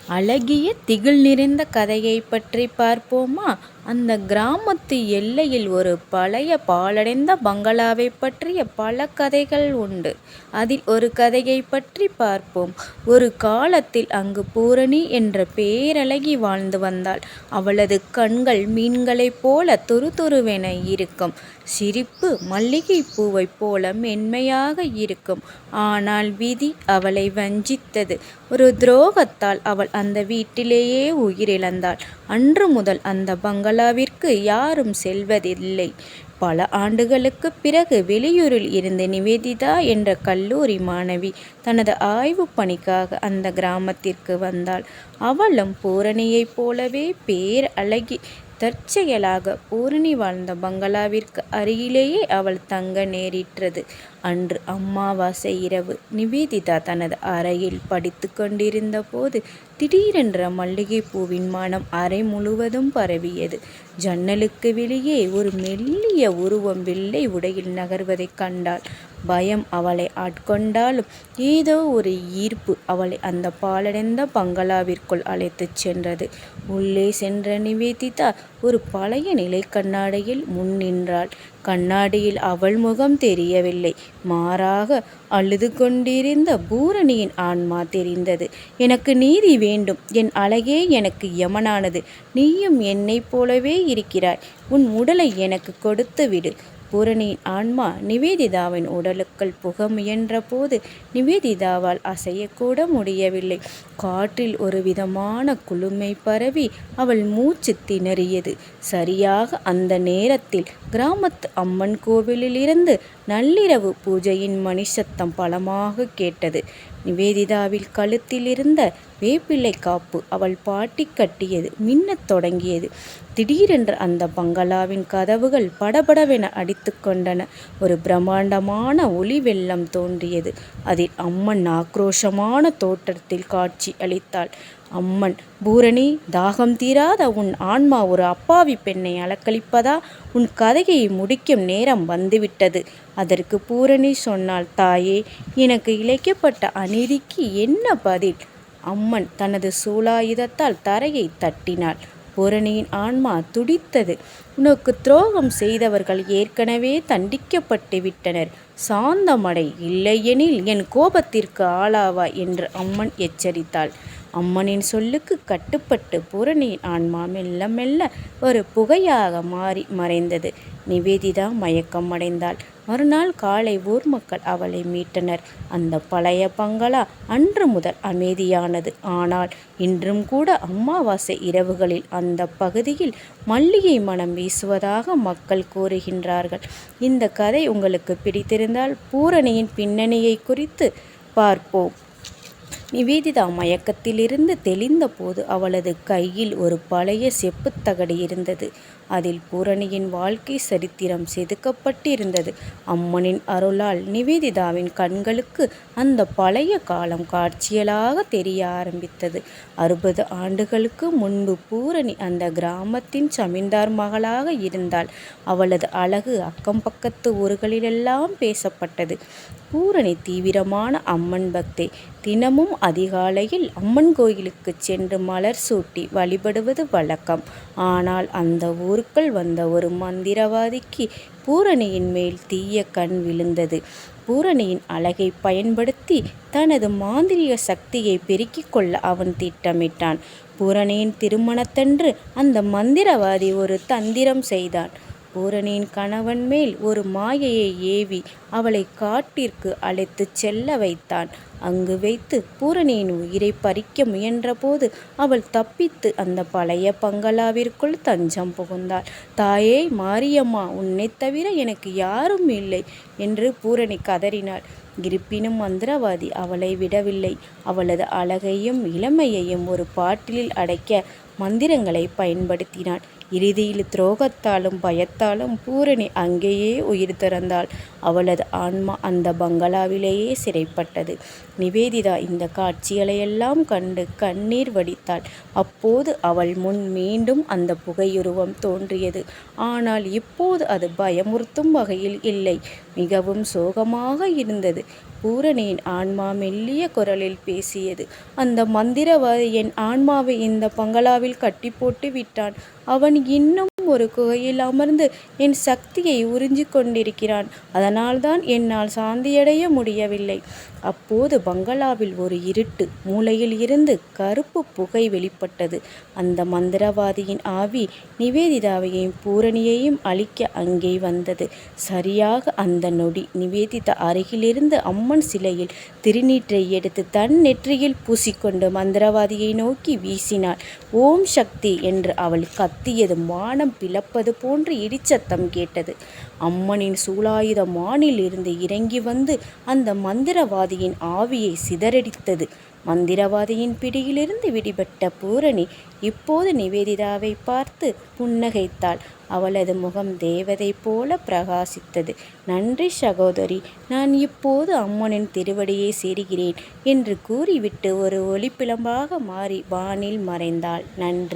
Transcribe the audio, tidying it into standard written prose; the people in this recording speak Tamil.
அழகிய திகில் நிறைந்த கதையை பற்றி பார்ப்போமா? அந்த கிராமத்து எல்லையில் ஒரு பழைய பாழடைந்த பங்களாவை பற்றிய பல கதைகள் உண்டு. அதில் ஒரு கதையை பற்றி பார்ப்போம். ஒரு காலத்தில் அங்கு பூரணி என்ற பேரழகி வாழ்ந்து வந்தாள். அவளது கண்கள் மீன்களைப் போல துருதுருவென இருக்கும். சிரிப்பு மல்லிகை பூவைப் போல மென்மையாக இருக்கும். ஆனால் விதி அவளை வஞ்சித்தது. ஒரு துரோகத்தால் அவள் அந்த வீட்டிலேயே உயிரிழந்தாள். அன்று முதல் அந்த பங்களாவிற்கு யாரும் செல்வதில்லை. பல ஆண்டுகளுக்குப் பிறகு வெளியூரில் இருந்து நிவேதிதா என்ற கல்லூரி மாணவி தனது ஆய்வுப் பணிக்காக அந்த கிராமத்திற்கு வந்தாள். அவளும் பூரணியைப் போலவே பேரழகி. தற்செயலாக பூரணி வாழ்ந்த பங்களாவிற்கு அருகிலேயே அவள் தங்க நேரிட்டது. அன்று அமாவாசை இரவு. நிவேதிதா தனது அறையில் படித்து கொண்டிருந்த போது திடீரென்ற மல்லிகைப்பூவின் மனம் அறை முழுவதும் பரவியது. ஜன்னலுக்கு வெளியே ஒரு மெல்லிய உருவம் வெள்ளை உடையில் நகர்வதைக் கண்டாள். பயம் அவளை ஆட்கொண்டாலும் ஏதோ ஒரு ஈர்ப்பு அவளை அந்த பாழடைந்த பங்களாவிற்குள் அழைத்துச் சென்றது. உள்ளே சென்ற நிவேதிதா ஒரு பழைய நிலை கண்ணாடியில் முன் நின்றாள். கண்ணாடியில் அவள் முகம் தெரியவில்லை. மாறாக அழுது கொண்டிருந்த பூரணியின் ஆன்மா தெரிந்தது. எனக்கு நீதி வேண்டும். என் அழகே எனக்கு யமனானது. நீயும் என்னைப் போலவே இருக்கிறாய். உன் உடலை எனக்கு கொடுத்து விடு. பூரணியின் ஆன்மா நிவேதிதாவின் உடலுக்குள் புக முயன்ற போது நிவேதிதாவால் அசையக்கூட முடியவில்லை. காற்றில் ஒரு விதமான குளுமை பரவி அவள் மூச்சு திணறியது. சரியாக அந்த நேரத்தில் கிராமத்து அம்மன் கோவிலில் இருந்து நள்ளிரவு பூஜையின் மணி சத்தம் பலமாக கேட்டது. நிவேதிதாவில் கழுத்தில் இருந்த வேப்பிள்ளை காப்பு அவள் பாட்டி கட்டியது மின்னத் தொடங்கியது. திடீரென்று அந்த பங்களாவின் கதவுகள் படபடவென அடித்து கொண்டன. ஒரு பிரம்மாண்டமான ஒளி வெள்ளம் தோன்றியது. அதில் அம்மன் ஆக்ரோஷமான தோற்றத்தில் காட்சி அளித்தாள். அம்மன், பூரணி, தாகம் தீராத உன் ஆன்மா ஒரு அப்பாவி பெண்ணை அலக்களிப்பதா? உன் கதையை முடிக்கும் நேரம் வந்துவிட்டது. அதற்கு பூரணி சொன்னாள், தாயே, எனக்கு இழைக்கப்பட்ட அநீதிக்கு என்ன பதில்? அம்மன் தனது சூலாயுதத்தால் தரையை தட்டினாள். பூரணியின் ஆன்மா துடித்தது. உனக்கு துரோகம் செய்தவர்கள் ஏற்கனவே தண்டிக்கப்பட்டு விட்டனர். சாந்தமடை, இல்லையெனில் என் கோபத்திற்கு ஆளாவாய் என்று அம்மன் எச்சரித்தாள். அம்மனின் சொல்லுக்கு கட்டுப்பட்டு பூரணியின் ஆன்மா மெல்ல மெல்ல ஒரு புகையாக மாறி மறைந்தது. நிவேதிதா மயக்கம் அடைந்தாள். மறுநாள் காலை ஊர் மக்கள் அவளை மீட்டனர். அந்த பழைய பங்களா அன்று முதல் அமைதியானது. ஆனால் இன்றும் கூட அமாவாசை இரவுகளில் அந்த பகுதியில் மல்லிகை மனம் வீசுவதாக மக்கள் கூறுகின்றார்கள். இந்த கதை உங்களுக்கு பிடித்திருந்தால் பூரணியின் பின்னணியை குறித்து பார்ப்போம். நிவேதிதா மயக்கத்திலிருந்து தெளிந்த போது அவளது கையில் ஒரு பழைய செப்புத்தகடு இருந்தது. அதில் பூரணியின் வாழ்க்கை சரித்திரம் செதுக்கப்பட்டிருந்தது. அம்மனின் அருளால் நிவேதிதாவின் கண்களுக்கு அந்த பழைய காலம் காட்சியலாக தெரிய ஆரம்பித்தது. 60 ஆண்டுகளுக்கு முன்பு பூரணி அந்த கிராமத்தின் ஜமீன்தார் மகளாக இருந்தாள். அவளது அழகு அக்கம் பக்கத்து ஊர்களிலெல்லாம் பேசப்பட்டது. பூரணி தீவிரமான அம்மன் பக்தை. தினமும் அதிகாலையில் அம்மன் கோயிலுக்கு சென்று மலர் சூட்டி வழிபடுவது வழக்கம். ஆனால் அந்த ஊருக்குள் வந்த ஒரு மந்திரவாதிக்கு பூரணியின் மேல் தீய கண் விழுந்தது. பூரணியின் அழகை பயன்படுத்தி தனது மாந்திரிக சக்தியை பெருக்கிக் கொள்ள அவன் திட்டமிட்டான். பூரணியின் திருமணத்தன்று அந்த மந்திரவாதி ஒரு தந்திரம் செய்தான். பூரணியின் கணவன் மேல் ஒரு மாயையை ஏவி அவளை காட்டிற்கு அழைத்துச் செல்ல வைத்தான். அங்கு வைத்து பூரணியின் உயிரை பறிக்க முயன்றபோது அவள் தப்பித்து அந்த பழைய பங்களாவிற்குள் தஞ்சம் புகுந்தாள். தாயே மாரியம்மா, உன்னைத் தவிர எனக்கு யாரும் இல்லை என்று பூரணி கதறினாள். இருப்பினும் மந்திரவாதி அவளை விடவில்லை. அவளது அழகையும் இளமையையும் ஒரு பாட்டிலில் அடைக்க மந்திரங்களை பயன்படுத்தினான். இறுதியில் துரோகத்தாலும் பயத்தாலும் பூரணி அங்கேயே உயிர் துறந்தாள். அவளது ஆன்மா அந்த பங்களாவிலேயே சிறைப்பட்டது. நிவேதிதா இந்த காட்சிகளையெல்லாம் கண்டு கண்ணீர் வடித்தாள். அப்போது அவள் முன் மீண்டும் அந்த புகையுருவம் தோன்றியது. ஆனால் இப்போது அது பயமுறுத்தும் வகையில் இல்லை, மிகவும் சோகமாக இருந்தது. பூரணியின் ஆன்மா மெல்லிய குரலில் பேசியது. அந்த மந்திரவாதி என் ஆன்மாவை இந்த பங்களாவில் கட்டி போட்டு விட்டான். அவன் இன்னும் ஒரு குகையில் அமர்ந்து என் சக்தியை உறிஞ்சிக் கொண்டிருக்கிறான். அதனால்தான் என்னால் சாந்தியடைய முடியவில்லை. அப்போது பங்களாவில் ஒரு இருட்டு மூலையில் இருந்து கருப்பு புகை வெளிப்பட்டது. அந்த மந்திரவாதியின் ஆவி நிவேதிதாவையும் பூரணியையும் அழிக்க அங்கே வந்தது. சரியாக அந்த நொடி நிவேதிதா அருகிலிருந்து அம்மன் சிலையில் திருநீற்றை எடுத்து தன் நெற்றியில் பூசிக்கொண்டு மந்திரவாதியை நோக்கி வீசினாள். ஓம் சக்தி என்று அவள் கத்தியதும் வானம் பிளப்பது போன்று இடிச்சத்தம் கேட்டது. அம்மனின் சூலாயுதம் வானில் இருந்து இறங்கி வந்து அந்த மந்திரவாதியின் ஆவியை சிதறடித்தது. மந்திரவாதியின் பிடியிலிருந்து விடுபட்ட பூரணி இப்போது நிவேதிதாவை பார்த்து புன்னகைத்தாள். அவளது முகம் தேவதை போல பிரகாசித்தது. நன்றி சகோதரி, நான் இப்போது அம்மனின் திருவடியை சேருகிறேன் என்று கூறிவிட்டு ஒரு ஒளிப்பிழம்பாக மாறி வானில் மறைந்தாள். நன்றி.